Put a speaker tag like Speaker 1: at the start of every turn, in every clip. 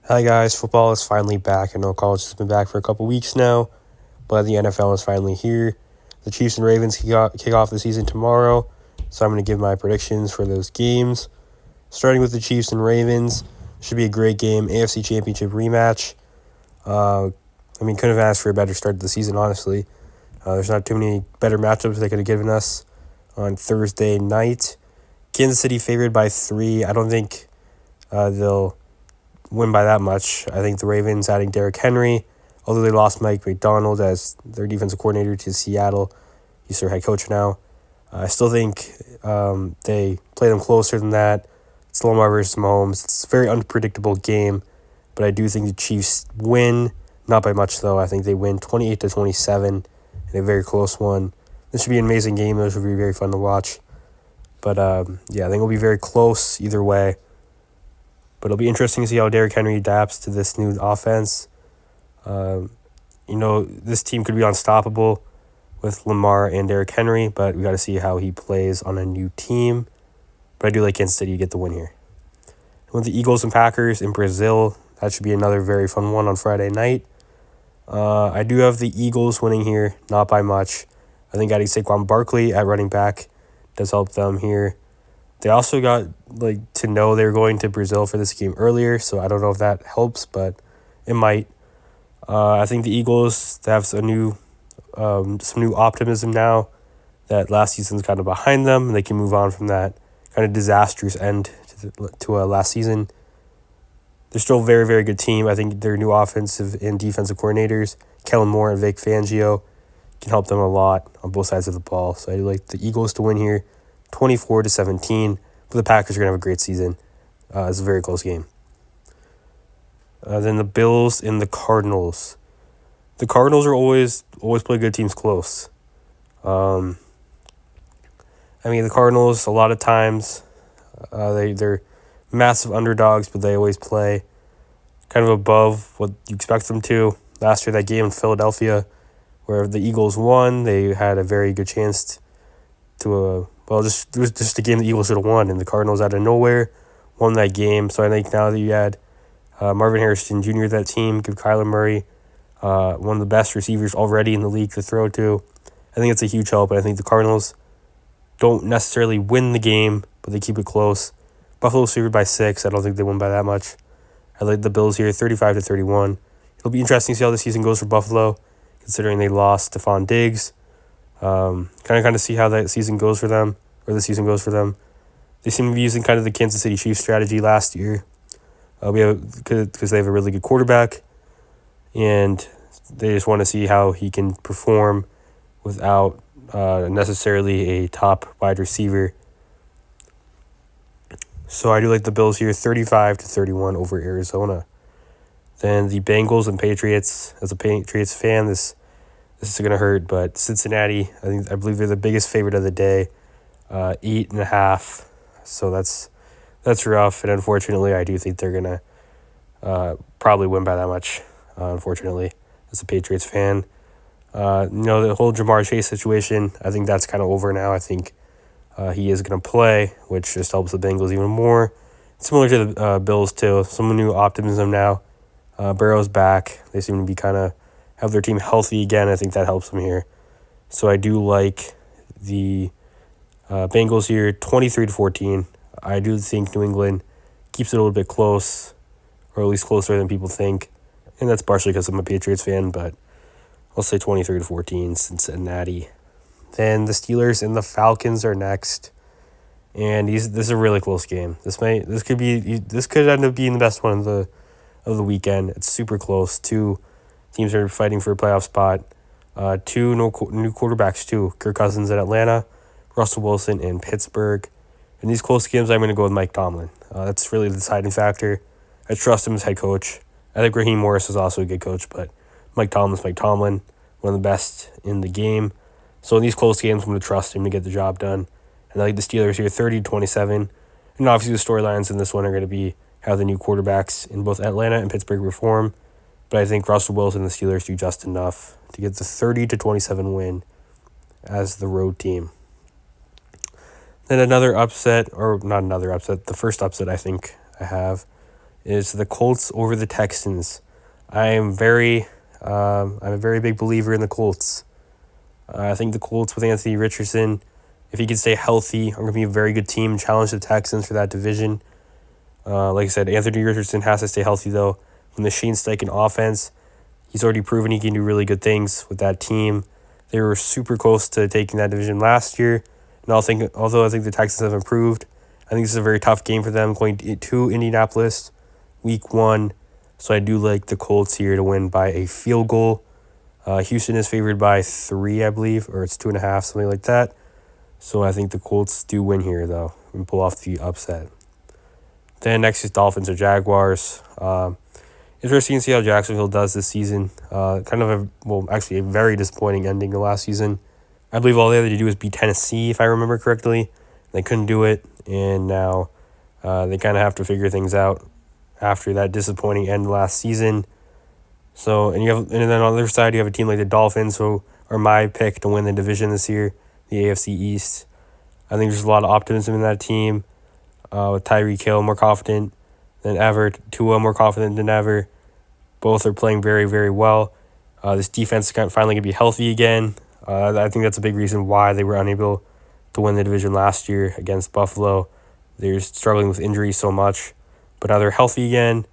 Speaker 1: Hi guys, football is finally back. I know college has been back for a couple weeks now, but the NFL is finally here. The Chiefs and Ravens kick off the season tomorrow, so I'm going to give my predictions for those games. Starting with the Chiefs and Ravens, should be a great game. AFC Championship rematch. Couldn't have asked for a better start to the season, honestly. There's not too many better matchups they could have given us on Thursday night. Kansas City favored by 3. I don't think they'll win by that much. I think the Ravens adding Derrick Henry, although they lost Mike Macdonald as their defensive coordinator to Seattle, he's their head coach now. I still think they play them closer than that. It's Lamar versus Mahomes. It's a very unpredictable game, but I do think the Chiefs win, not by much though. I think they win 28-27 in a very close one. This should be an amazing game. This should be very fun to watch. But I think it'll be very close either way. But it'll be interesting to see how Derrick Henry adapts to this new offense. This team could be unstoppable with Lamar and Derrick Henry, but we got to see how he plays on a new team. But I do like Kansas City to get the win here. With the Eagles and Packers in Brazil, that should be another very fun one on Friday night. I do have the Eagles winning here, not by much. I think adding Saquon Barkley at running back does help them here. They also got to know they were going to Brazil for this game earlier, so I don't know if that helps, but it might. I think the Eagles have some new optimism now that last season's kind of behind them, and they can move on from that kind of disastrous end to last season. They're still a very, very good team. I think their new offensive and defensive coordinators, Kellen Moore and Vic Fangio, can help them a lot on both sides of the ball. So I like the Eagles to win here, 24-17. But the Packers are going to have a great season. It's a very close game. Then the Bills and the Cardinals. The Cardinals are always play good teams close. The Cardinals, a lot of times, they're massive underdogs, but they always play kind of above what you expect them to. Last year, that game in Philadelphia, where the Eagles won, they had a very good chance to it was just a game the Eagles should have won, and the Cardinals out of nowhere won that game. So I think now that you add Marvin Harrison Jr. to that team, give Kyler Murray one of the best receivers already in the league to throw to, I think it's a huge help. And I think the Cardinals don't necessarily win the game, but they keep it close. Buffalo's favored by 6. I don't think they win by that much. I like the Bills here, 35-31. It'll be interesting to see how the season goes for Buffalo, considering they lost Stephon Diggs. Kind of see how that season goes for them, or the season goes for them. They seem to be using kind of the Kansas City Chiefs strategy last year. Because they have a really good quarterback, and they just want to see how he can perform without necessarily a top wide receiver. So I do like the Bills here, 35-31 over Arizona. Then the Bengals and Patriots. As a Patriots fan, this is going to hurt, but Cincinnati, I believe they're the biggest favorite of the day, 8.5. So that's rough, and unfortunately, I do think they're going to probably win by that much, unfortunately, as a Patriots fan. The whole Jamar Chase situation, I think that's kind of over now. I think he is going to play, which just helps the Bengals even more. Similar to the Bills, too. Some new optimism now. Burrow's back. They seem to be kind of have their team healthy again. I think that helps them here. So I do like the Bengals here, 23-14. I do think New England keeps it a little bit close, or at least closer than people think. And that's partially because I'm a Patriots fan, but I'll say 23-14 Cincinnati. Then the Steelers and the Falcons are next. And this is a really close game. This could end up being the best one of the weekend. It's super close. Two teams are fighting for a playoff spot. Two new quarterbacks too. Kirk Cousins in Atlanta, Russell Wilson in Pittsburgh. In these close games, I'm going to go with Mike Tomlin. That's really the deciding factor. I trust him as head coach. I think Raheem Morris is also a good coach, but Mike Tomlin, one of the best in the game. So in these close games, I'm going to trust him to get the job done. And I like the Steelers here, 30-27. And obviously the storylines in this one are going to be how the new quarterbacks in both Atlanta and Pittsburgh perform. But I think Russell Wilson and the Steelers do just enough to get the 30-27 win as the road team. Then another upset, or not another upset, the first upset I think I have is the Colts over the Texans. I'm a very big believer in the Colts. I think the Colts with Anthony Richardson, if he can stay healthy, are going to be a very good team. Challenge the Texans for that division. Like I said, Anthony Richardson has to stay healthy though. From the Shane Steichen offense, he's already proven he can do really good things with that team. They were super close to taking that division last year. And although I think the Texans have improved, I think this is a very tough game for them going to Indianapolis week 1. So I do like the Colts here to win by a field goal. Houston is favored by 3, I believe, or it's 2.5, something like that. So I think the Colts do win here, though, and pull off the upset. Then next is Dolphins or Jaguars. Interesting to see how Jacksonville does this season. Actually a very disappointing ending to last season. I believe all they had to do was beat Tennessee, if I remember correctly. They couldn't do it, and now they kind of have to figure things out after that disappointing end last season. So, and then on the other side, you have a team like the Dolphins, who are my pick to win the division this year, the AFC East. I think there's a lot of optimism in that team. With Tyreek Hill more confident than ever, Tua more confident than ever. Both are playing very, very well. This defense is finally going to be healthy again. I think that's a big reason why they were unable to win the division last year against Buffalo. They're struggling with injuries so much, but now they're healthy again.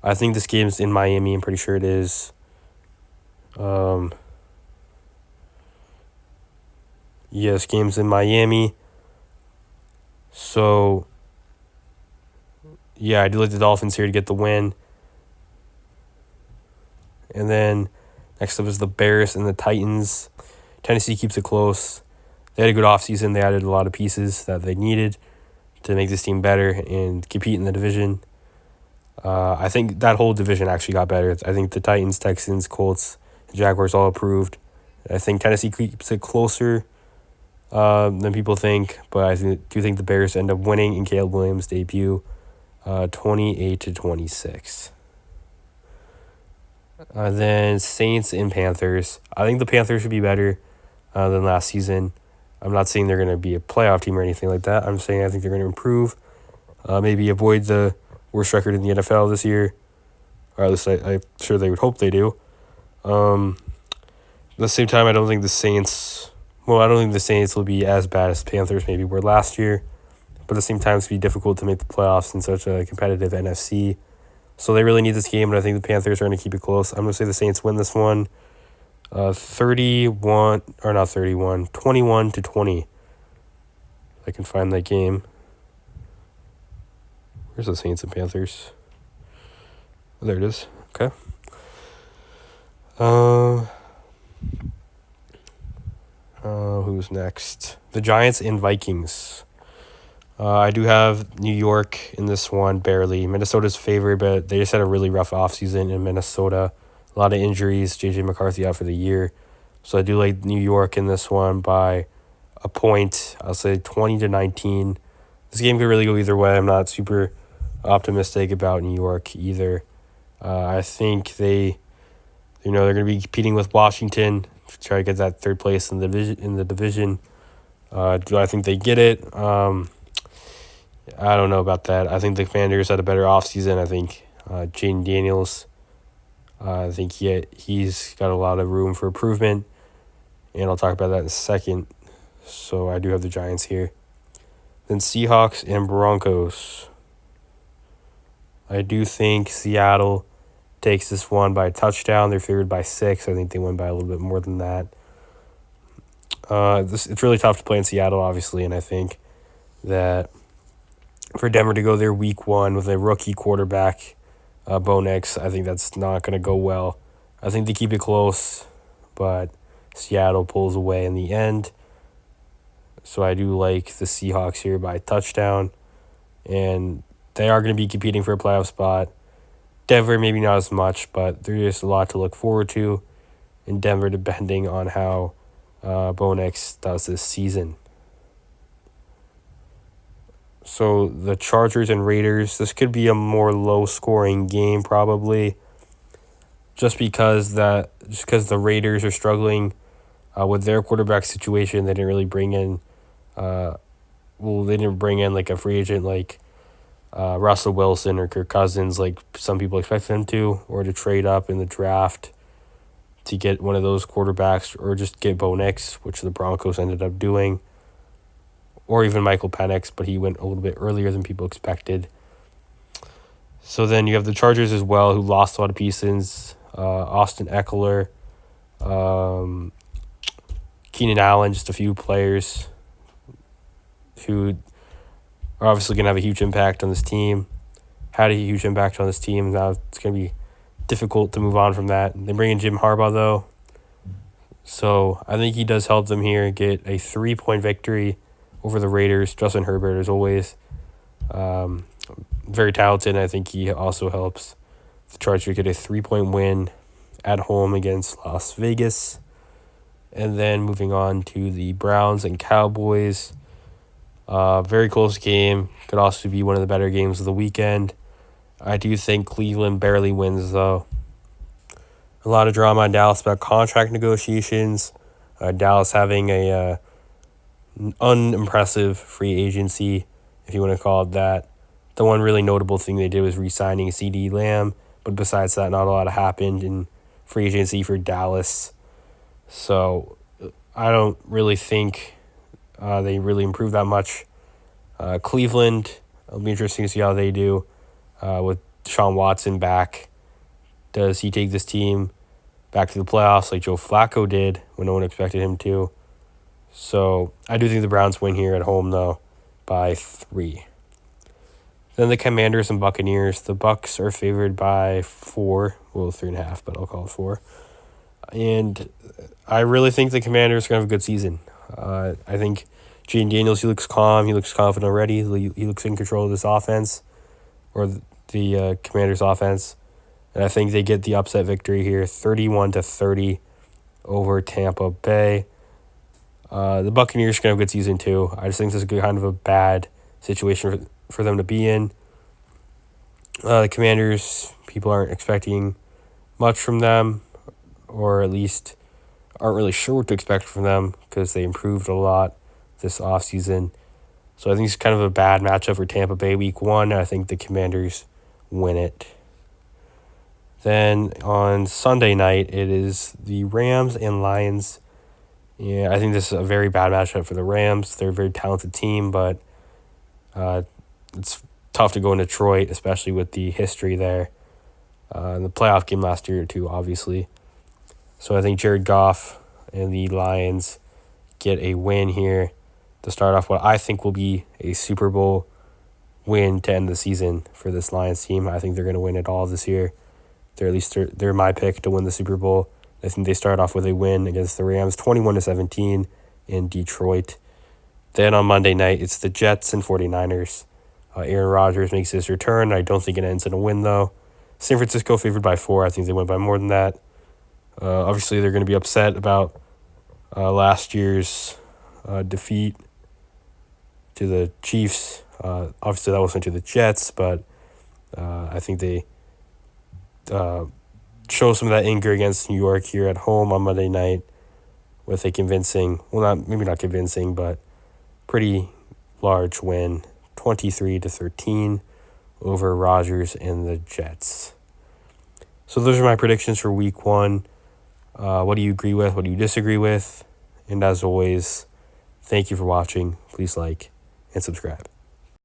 Speaker 1: I think this game's in Miami. I'm pretty sure it is. This game's in Miami. So, yeah, I do like the Dolphins here to get the win. And then next up is the Bears and the Titans. Tennessee keeps it close. They had a good offseason. They added a lot of pieces that they needed to make this team better and compete in the division. I think that whole division actually got better. I think the Titans, Texans, Colts, Jaguars all improved. I think Tennessee keeps it closer than people think, but I do think the Bears end up winning in Caleb Williams' debut, 28-26. Then Saints and Panthers. I think the Panthers should be better than last season. I'm not saying they're going to be a playoff team or anything like that. I'm saying I think they're going to improve, maybe avoid the worst record in the NFL this year, or at least I'm sure they would hope they do. At the same time, I don't think the Saints will be as bad as the Panthers maybe were last year, but at the same time, it's going to be difficult to make the playoffs in such a competitive NFC. So they really need this game, and I think the Panthers are going to keep it close. I'm going to say the Saints win this one, 21-20. If I can find that game. Where's the Saints and Panthers? Oh, there it is. Okay. Who's next? The Giants and Vikings. I do have New York in this one, barely. Minnesota's favored, but they just had a really rough offseason in Minnesota. A lot of injuries. J.J. McCarthy out for the year. So I do like New York in this one by a point. I'll say 20-19. This game could really go either way. I'm not super optimistic about New York either. I think they're going to be competing with Washington to try to get that third place in the division. Do I think they get it? I don't know about that. I think the Commanders had a better offseason. I think Jaden Daniels, I think he's got a lot of room for improvement, and I'll talk about that in a second. So I do have the Giants here. Then Seahawks and Broncos. I do think Seattle takes this one by a touchdown. They're favored by 6. I think they win by a little bit more than that. It's really tough to play in Seattle, obviously, and I think that for Denver to go there week 1 with a rookie quarterback, Bo Nix, I think that's not going to go well. I think they keep it close, but Seattle pulls away in the end. So I do like the Seahawks here by a touchdown, and they are going to be competing for a playoff spot. Denver, maybe not as much, but there's a lot to look forward to in Denver, depending on how Bo Nix does this season. So the Chargers and Raiders, this could be a more low-scoring game probably, just because the Raiders are struggling with their quarterback situation. They didn't really bring in, like a free agent like Russell Wilson or Kirk Cousins, like some people expect them to, or to trade up in the draft to get one of those quarterbacks, or just get Bo Nix, which the Broncos ended up doing, or even Michael Penix, but he went a little bit earlier than people expected. So then you have the Chargers as well, who lost a lot of pieces. Austin Eckler, Keenan Allen, just a few players who are obviously going to have a huge impact on this team. Had a huge impact on this team. Now it's going to be difficult to move on from that. They bring in Jim Harbaugh, though. So I think he does help them here get a 3-point victory over the Raiders. Justin Herbert, as always, very talented. And I think he also helps the Chargers get a 3-point win at home against Las Vegas. And then moving on to the Browns and Cowboys. Very close game. Could also be one of the better games of the weekend. I do think Cleveland barely wins, though. A lot of drama in Dallas about contract negotiations. Dallas having a unimpressive free agency, if you want to call it that. The one really notable thing they did was re-signing CeeDee Lamb, but besides that, not a lot happened in free agency for Dallas. So I don't really think they really improved that much. Cleveland, it'll be interesting to see how they do with Deshaun Watson back. Does he take this team back to the playoffs like Joe Flacco did when no one expected him to? So I do think the Browns win here at home, though, by 3. Then the Commanders and Buccaneers. The Bucs are favored by 4. Well, 3.5, but I'll call it 4. And I really think the Commanders are going to have a good season. I think Jayden Daniels, he looks calm. He looks confident already. He looks in control of this offense, or the Commanders' offense. And I think they get the upset victory here, 31-30 over Tampa Bay. The Buccaneers are going to have a good season, too. I just think this is kind of a bad situation for them to be in. The Commanders, people aren't expecting much from them, or at least aren't really sure what to expect from them because they improved a lot this offseason. So I think it's kind of a bad matchup for Tampa Bay week 1. I think the Commanders win it. Then on Sunday night, it is the Rams and Lions. Yeah, I think this is a very bad matchup for the Rams. They're a very talented team, but it's tough to go in Detroit, especially with the history there. In the playoff game last year, too, obviously. So I think Jared Goff and the Lions get a win here to start off what I think will be a Super Bowl win to end the season for this Lions team. I think they're going to win it all this year. They're my pick to win the Super Bowl. I think they start off with a win against the Rams, 21-17 in Detroit. Then on Monday night, it's the Jets and 49ers. Aaron Rodgers makes his return. I don't think it ends in a win, though. San Francisco favored by 4. I think they win by more than that. Obviously, they're going to be upset about last year's defeat to the Chiefs. Obviously, that wasn't to the Jets, but I think they show some of that anger against New York here at home on Monday night with a convincing, maybe not convincing, but pretty large win, 23-13 over Rodgers and the Jets. So those are my predictions for week 1. What do you agree with? What do you disagree with? And as always, thank you for watching. Please like and subscribe.